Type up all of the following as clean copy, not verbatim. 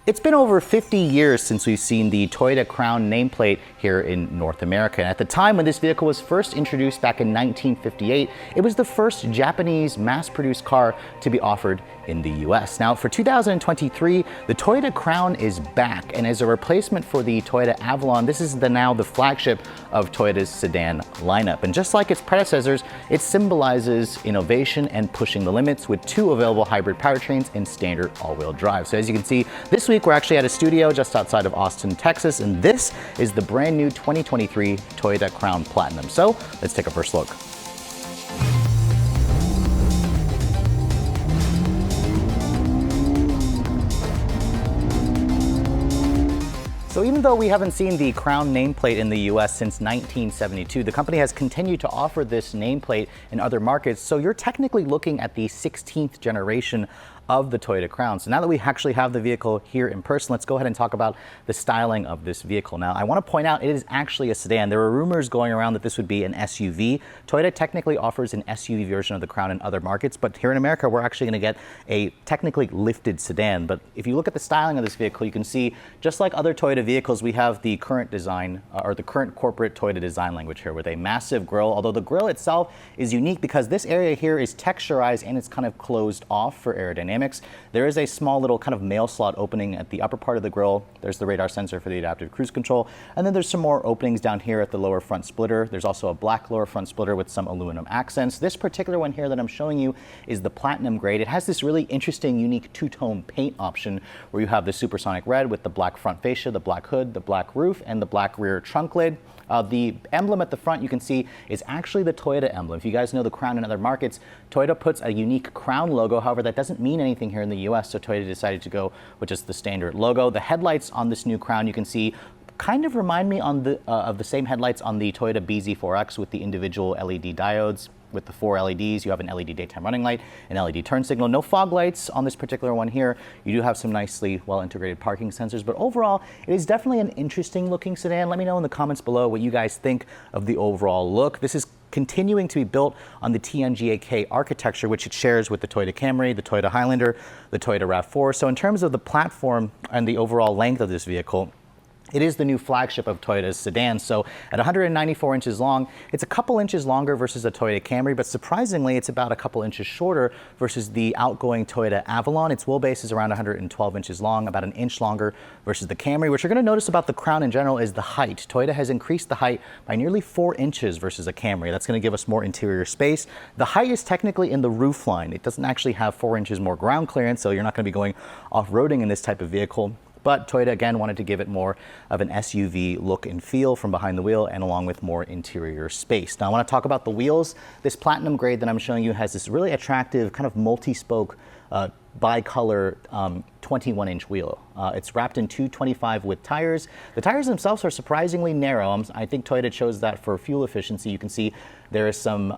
It's been over 50 years since we've seen the Toyota Crown nameplate here in North America. And at the time when this vehicle was first introduced back in 1958, it was the first Japanese mass-produced car to be offered in the US. Now for 2023, the Toyota Crown is back, and as a replacement for the Toyota Avalon, this is now the flagship of Toyota's sedan lineup. And just like its predecessors, it symbolizes innovation and pushing the limits with two available hybrid powertrains and standard all-wheel drive. So as you can see, this week we're actually at a studio just outside of Austin, Texas, and this is the brand new 2023 Toyota Crown Platinum. So let's take a first look. So even though we haven't seen the Crown nameplate in the US since 1972, the company has continued to offer this nameplate in other markets. So you're technically looking at the 16th generation of the Toyota Crown. So now that we actually have the vehicle here in person, let's go ahead and talk about the styling of this vehicle. Now, I want to point out it is actually a sedan. There were rumors going around that this would be an SUV. Toyota technically offers an SUV version of the Crown in other markets, but here in America, we're actually going to get a technically lifted sedan. But if you look at the styling of this vehicle, you can see, just like other Toyota vehicles, we have the current design, or the current corporate Toyota design language here with a massive grille, although the grille itself is unique because this area here is texturized and it's kind of closed off for aerodynamics. There is a small little kind of mail slot opening at the upper part of the grille. There's the radar sensor for the adaptive cruise control. And then there's some more openings down here at the lower front splitter. There's also a black lower front splitter with some aluminum accents. This particular one here that I'm showing you is the platinum grade. It has this really interesting, unique two-tone paint option where you have the supersonic red with the black front fascia, the black hood, the black roof, and the black rear trunk lid. The emblem at the front you can see is actually the Toyota emblem. If you guys know the Crown in other markets, Toyota puts a unique Crown logo. However, that doesn't mean anything here in the US, so Toyota decided to go with just the standard logo. The headlights on this new Crown you can see kind of remind me of the same headlights on the Toyota BZ4X with the individual LED diodes. With the 4 LEDs, you have an LED daytime running light, an LED turn signal. No fog lights on this particular one here. You do have some nicely well-integrated parking sensors, but overall, it is definitely an interesting looking sedan. Let me know in the comments below what you guys think of the overall look. This is continuing to be built on the TNGA-K architecture, which it shares with the Toyota Camry, the Toyota Highlander, the Toyota RAV4. So in terms of the platform and the overall length of this vehicle, it is the new flagship of Toyota's sedans. So at 194 inches long, it's a couple inches longer versus a Toyota Camry, but surprisingly, it's about a couple inches shorter versus the outgoing Toyota Avalon. Its wheelbase is around 112 inches long, about an inch longer versus the Camry. What you're going to notice about the Crown in general is the height. Toyota has increased the height by nearly 4 inches versus a Camry. That's going to give us more interior space. The height is technically in the roof line. It doesn't actually have 4 inches more ground clearance, so you're not going to be going off-roading in this type of vehicle. But Toyota, again, wanted to give it more of an SUV look and feel from behind the wheel and along with more interior space. Now, I want to talk about the wheels. This platinum grade that I'm showing you has this really attractive kind of multi-spoke bicolor 21-inch wheel. It's wrapped in 225 width tires. The tires themselves are surprisingly narrow. I think Toyota chose that for fuel efficiency. You can see there is some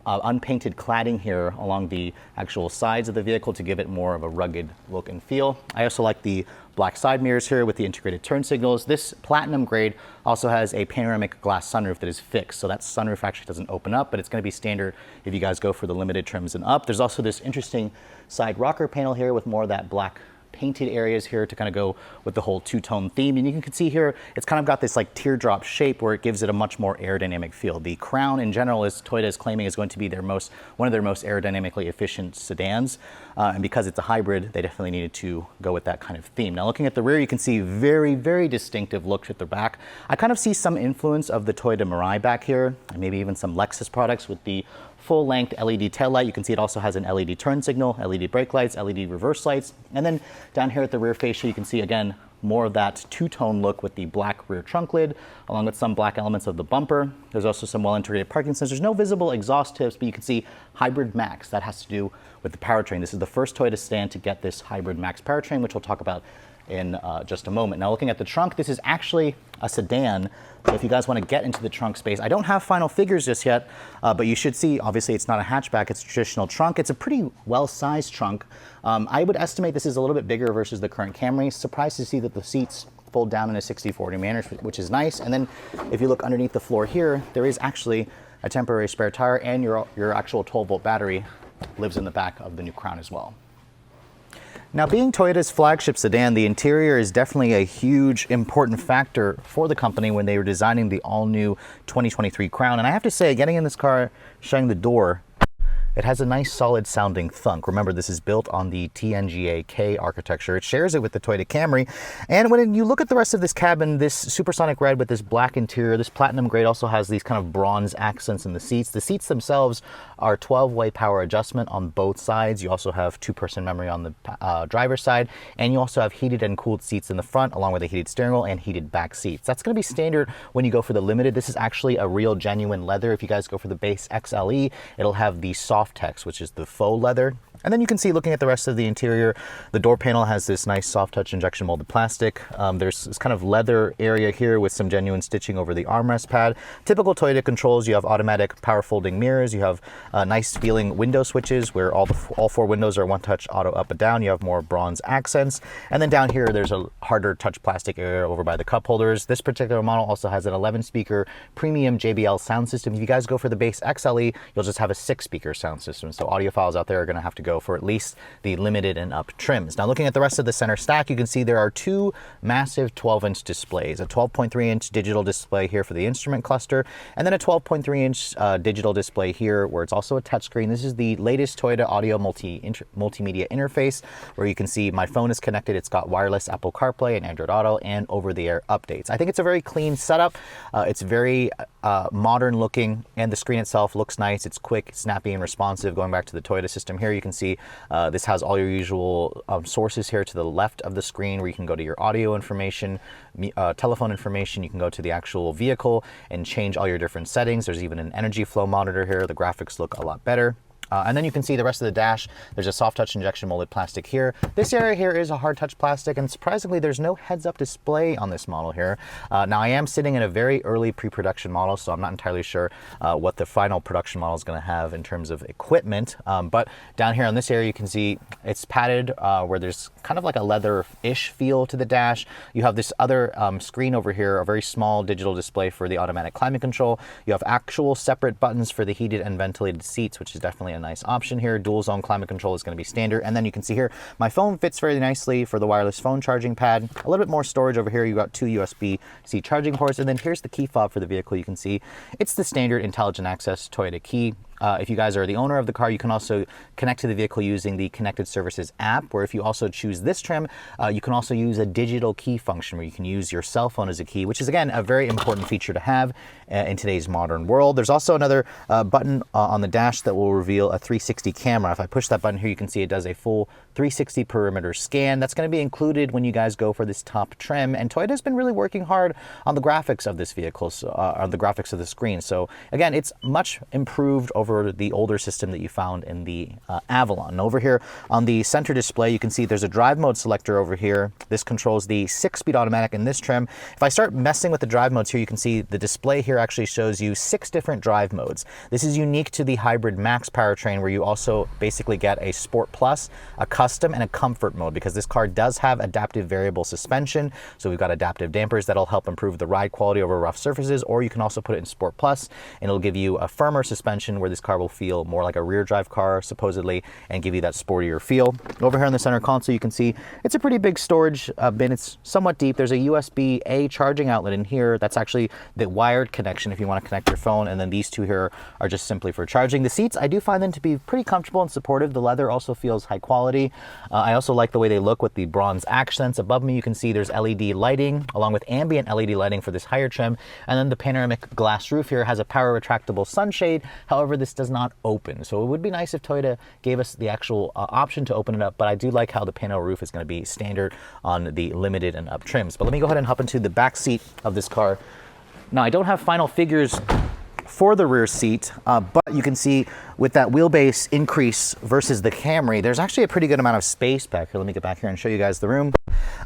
unpainted cladding here along the actual sides of the vehicle to give it more of a rugged look and feel. I also like the black side mirrors here with the integrated turn signals. This platinum grade also has a panoramic glass sunroof that is fixed, so that sunroof actually doesn't open up, but it's going to be standard if you guys go for the limited trims and up. There's also this interesting side rocker panel here with more of that black painted areas here to kind of go with the whole two-tone theme. And you can see here, it's kind of got this like teardrop shape where it gives it a much more aerodynamic feel. The Crown in general, as Toyota is claiming, is going to be one of their most aerodynamically efficient sedans. And because it's a hybrid, they definitely needed to go with that kind of theme. Now looking at the rear, you can see very, very distinctive look at the back. I kind of see some influence of the Toyota Mirai back here, and maybe even some Lexus products with the full-length LED taillight. You can see it also has an LED turn signal, LED brake lights, LED reverse lights. And then down here at the rear fascia, you can see, again, more of that two-tone look with the black rear trunk lid, along with some black elements of the bumper. There's also some well-integrated parking sensors. No visible exhaust tips, but you can see Hybrid Max. That has to do with the powertrain. This is the first Toyota sedan to get this Hybrid Max powertrain, which we'll talk about in just a moment. Now looking at the trunk, this is actually a sedan. So if you guys want to get into the trunk space, I don't have final figures just yet, but you should see, obviously it's not a hatchback, it's a traditional trunk. It's a pretty well-sized trunk. I would estimate this is a little bit bigger versus the current Camry. Surprised to see that the seats fold down in a 60/40 manner, which is nice. And then if you look underneath the floor here, there is actually a temporary spare tire, and your actual 12-volt battery lives in the back of the new Crown as well. Now, being Toyota's flagship sedan, the interior is definitely a huge, important factor for the company when they were designing the all-new 2023 Crown. And I have to say, getting in this car, shutting the door, it has a nice solid sounding thunk. Remember, this is built on the TNGA-K architecture. It shares it with the Toyota Camry. And when you look at the rest of this cabin, this supersonic red with this black interior, this platinum grade also has these kind of bronze accents in the seats. The seats themselves are 12-way power adjustment on both sides. You also have two-person memory on the driver's side, and you also have heated and cooled seats in the front, along with a heated steering wheel and heated back seats. That's going to be standard when you go for the Limited. This is actually a real genuine leather. If you guys go for the base XLE, it'll have the soft text, which is the faux leather. And then you can see, looking at the rest of the interior, the door panel has this nice soft touch injection molded plastic. There's this kind of leather area here with some genuine stitching over the armrest pad. Typical Toyota controls, you have automatic power folding mirrors, you have nice feeling window switches where all four windows are one touch auto up and down. You have more bronze accents. And then down here, there's a harder touch plastic area over by the cup holders. This particular model also has an 11 speaker premium JBL sound system. If you guys go for the base XLE, you'll just have a 6-speaker sound system. So audiophiles out there are going to have to go for at least the Limited and up trims. Now, looking at the rest of the center stack, you can see there are two massive 12-inch displays, a 12.3-inch digital display here for the instrument cluster, and then a 12.3-inch digital display here where it's also a touchscreen. This is the latest Toyota audio multimedia interface where you can see my phone is connected. It's got wireless Apple CarPlay and Android Auto and over-the-air updates. I think it's a very clean setup. It's very modern looking, and the screen itself looks nice. It's quick, snappy, and responsive. Going back to the Toyota system here, you can see this has all your usual sources here to the left of the screen where you can go to your audio information, telephone information. You can go to the actual vehicle and change all your different settings. There's even an energy flow monitor here. The graphics look a lot better. And then you can see the rest of the dash. There's a soft touch injection molded plastic here. This area here is a hard touch plastic, and surprisingly, there's no heads-up display on this model here. Now, I am sitting in a very early pre-production model, so I'm not entirely sure what the final production model is going to have in terms of equipment. But down here on this area, you can see it's padded where there's kind of like a leather-ish feel to the dash. You have this other screen over here, a very small digital display for the automatic climate control. You have actual separate buttons for the heated and ventilated seats, which is definitely a nice option here. Dual zone climate control is going to be standard. And then you can see here, my phone fits very nicely for the wireless phone charging pad. A little bit more storage over here. You got two USB-C charging ports. And then here's the key fob for the vehicle. You can see it's the standard intelligent access Toyota key. If you guys are the owner of the car, you can also connect to the vehicle using the Connected Services app, where if you also choose this trim, you can also use a digital key function where you can use your cell phone as a key, which is, again, a very important feature to have in today's modern world. There's also another button on the dash that will reveal a 360 camera. If I push that button here, you can see it does a full 360 perimeter scan. That's going to be included when you guys go for this top trim. And Toyota's been really working hard on the graphics of this vehicle, on the graphics of the screen. So again, it's much improved over the older system that you found in the Avalon. And over here on the center display, you can see there's a drive mode selector over here. This controls the 6-speed automatic in this trim. If I start messing with the drive modes here, you can see the display here actually shows you 6 different drive modes. This is unique to the Hybrid Max powertrain, where you also basically get a Sport Plus, a Custom, and a Comfort mode, because this car does have adaptive variable suspension. So we've got adaptive dampers that'll help improve the ride quality over rough surfaces, or you can also put it in Sport Plus, and it'll give you a firmer suspension where this car will feel more like a rear drive car, supposedly, and give you that sportier feel. Over here on the center console, you can see it's a pretty big storage bin. It's somewhat deep. There's a USB-A charging outlet in here. That's actually the wired connection if you want to connect your phone, and then these two here are just simply for charging. The seats, I do find them to be pretty comfortable and supportive. The leather also feels high quality. I also like the way they look with the bronze accents. Above me, you can see there's LED lighting along with ambient LED lighting for this higher trim, and then the panoramic glass roof here has a power retractable sunshade. However, this does not open, so it would be nice if Toyota gave us the actual option to open it up, but I do like how the panel roof is going to be standard on the Limited and up trims. But let me go ahead and hop into the back seat of this car. Now, I don't have final figures for the rear seat, but you can see with that wheelbase increase versus the Camry, there's actually a pretty good amount of space back here. Let me get back here and show you guys the room.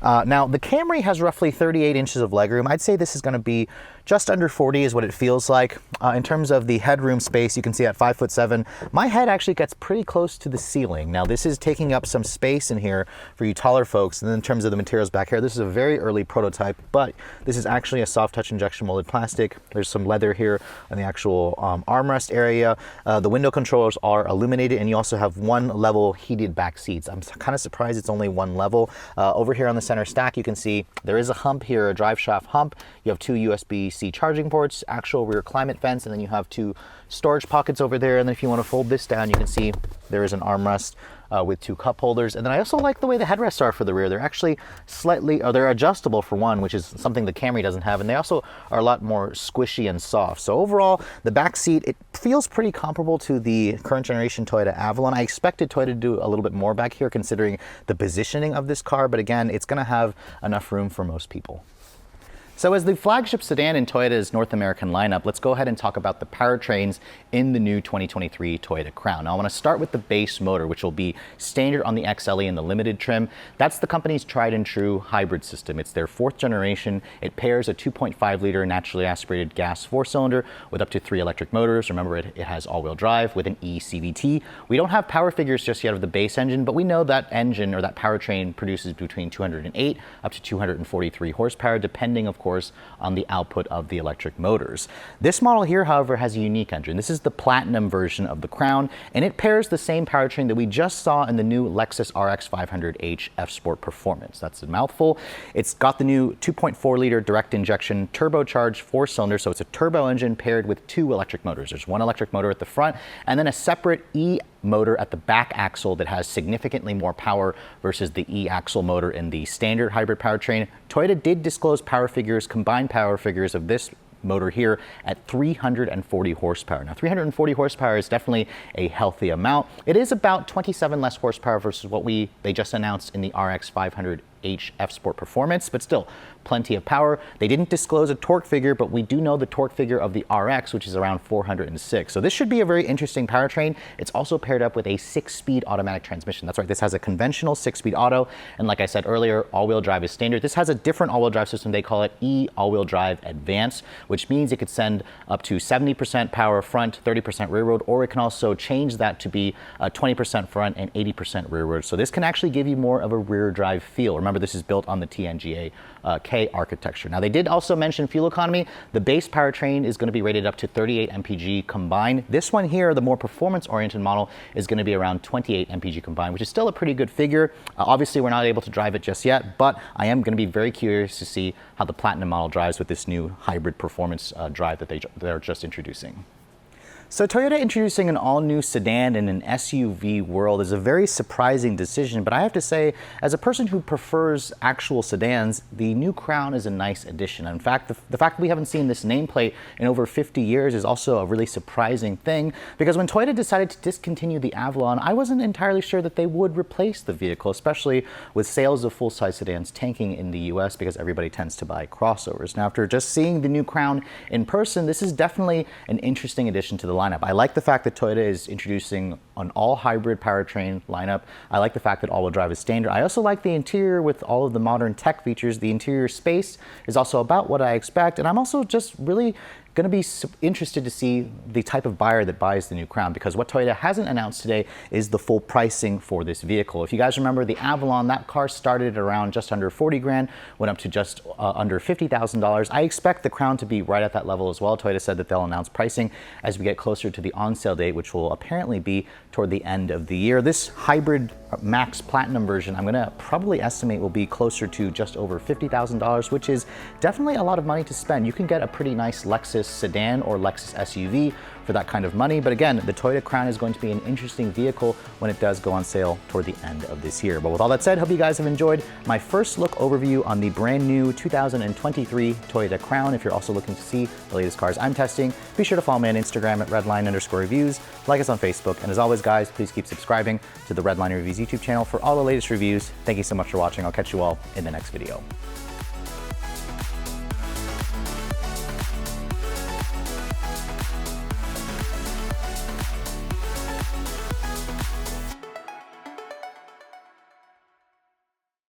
Now, the Camry has roughly 38 inches of legroom. I'd say this is going to be just under 40 is what it feels like. In terms of the headroom space, you can see at 5'7", my head actually gets pretty close to the ceiling. Now, this is taking up some space in here for you taller folks. And then in terms of the materials back here, this is a very early prototype, but this is actually a soft touch injection molded plastic. There's some leather here on the actual armrest area. The window controllers are illuminated, and you also have one level heated back seats. I'm kind of surprised it's only one level. Over here on the center stack, you can see there is a hump here, a drive shaft hump. You have two USB-C charging ports, actual rear climate vents, and then you have two storage pockets over there. And then if you want to fold this down, you can see there is an armrest with two cup holders. And then I also like the way the headrests are for the rear. They're actually slightly, or they're adjustable for one, which is something the Camry doesn't have. And they also are a lot more squishy and soft. So overall, the back seat, it feels pretty comparable to the current generation Toyota Avalon. I expected Toyota to do a little bit more back here considering the positioning of this car, but again, it's gonna have enough room for most people. So as the flagship sedan in Toyota's North American lineup, let's go ahead and talk about the powertrains in the new 2023 Toyota Crown. Now I want to start with the base motor, which will be standard on the XLE and the limited trim. That's the company's tried and true hybrid system. It's their 4th generation. It pairs a 2.5 liter naturally aspirated gas 4-cylinder with up to 3 electric motors. Remember, it has all-wheel drive with an eCVT. We don't have power figures just yet of the base engine, but we know that engine or that powertrain produces between 208 up to 243 horsepower, depending, of course, on the output of the electric motors. This model here, however, has a unique engine. This is the Platinum version of the Crown, and it pairs the same powertrain that we just saw in the new Lexus RX 500h F-Sport Performance. That's a mouthful. It's got the new 2.4 liter direct injection turbocharged 4-cylinder, so it's a turbo engine paired with 2 electric motors. There's one electric motor at the front and then a separate motor at the back axle that has significantly more power versus the E-axle motor in the standard hybrid powertrain. Toyota did disclose power figures, combined power figures of this motor here at 340 horsepower. Now 340 horsepower is definitely a healthy amount. It is about 27 less horsepower versus what they just announced in the RX 500h F-Sport Performance, but still plenty of power. They didn't disclose a torque figure, but we do know the torque figure of the RX, which is around 406. So this should be a very interesting powertrain. It's also paired up with a 6-speed automatic transmission. That's right, this has a conventional 6-speed auto, and like I said earlier, all-wheel drive is standard. This has a different all-wheel drive system. They call it E all-wheel drive advanced, which means it could send up to 70% power front, 30% rear road, or it can also change that to be 20% front and 80% rear road. So this can actually give you more of a rear drive feel. Remember, this is built on the TNGA K architecture. Now, they did also mention fuel economy. The base powertrain is going to be rated up to 38 mpg combined. This one here, the more performance-oriented model, is going to be around 28 mpg combined, which is still a pretty good figure. Obviously, we're not able to drive it just yet, but I am going to be very curious to see how the Platinum model drives with this new hybrid performance drive that they're just introducing. So Toyota introducing an all-new sedan in an SUV world is a very surprising decision, but I have to say, as a person who prefers actual sedans, the new Crown is a nice addition. In fact, the fact that we haven't seen this nameplate in over 50 years is also a really surprising thing, because when Toyota decided to discontinue the Avalon, I wasn't entirely sure that they would replace the vehicle, especially with sales of full-size sedans tanking in the US because everybody tends to buy crossovers. Now, after just seeing the new Crown in person, this is definitely an interesting addition to the lineup. I like the fact that Toyota is introducing an all-hybrid powertrain lineup. I like the fact that all-wheel drive is standard. I also like the interior with all of the modern tech features. The interior space is also about what I expect, and I'm also just really going to be interested to see the type of buyer that buys the new Crown, because what Toyota hasn't announced today is the full pricing for this vehicle. If you guys remember the Avalon, that car started at around just under 40 grand, went up to just under $50,000. I expect the Crown to be right at that level as well. Toyota said that they'll announce pricing as we get closer to the on-sale date, which will apparently be toward the end of the year. This hybrid Max Platinum version, I'm going to probably estimate will be closer to just over $50,000, which is definitely a lot of money to spend. You can get a pretty nice Lexus sedan or Lexus SUV for that kind of money. But again, the Toyota Crown is going to be an interesting vehicle when it does go on sale toward the end of this year. But with all that said, hope you guys have enjoyed my first look overview on the brand new 2023 Toyota Crown. If you're also looking to see the latest cars I'm testing, be sure to follow me on Instagram at Redline_reviews, like us on Facebook, and as always guys, please keep subscribing to the Redline Reviews YouTube channel for all the latest reviews. Thank you so much for watching. I'll catch you all in the next video.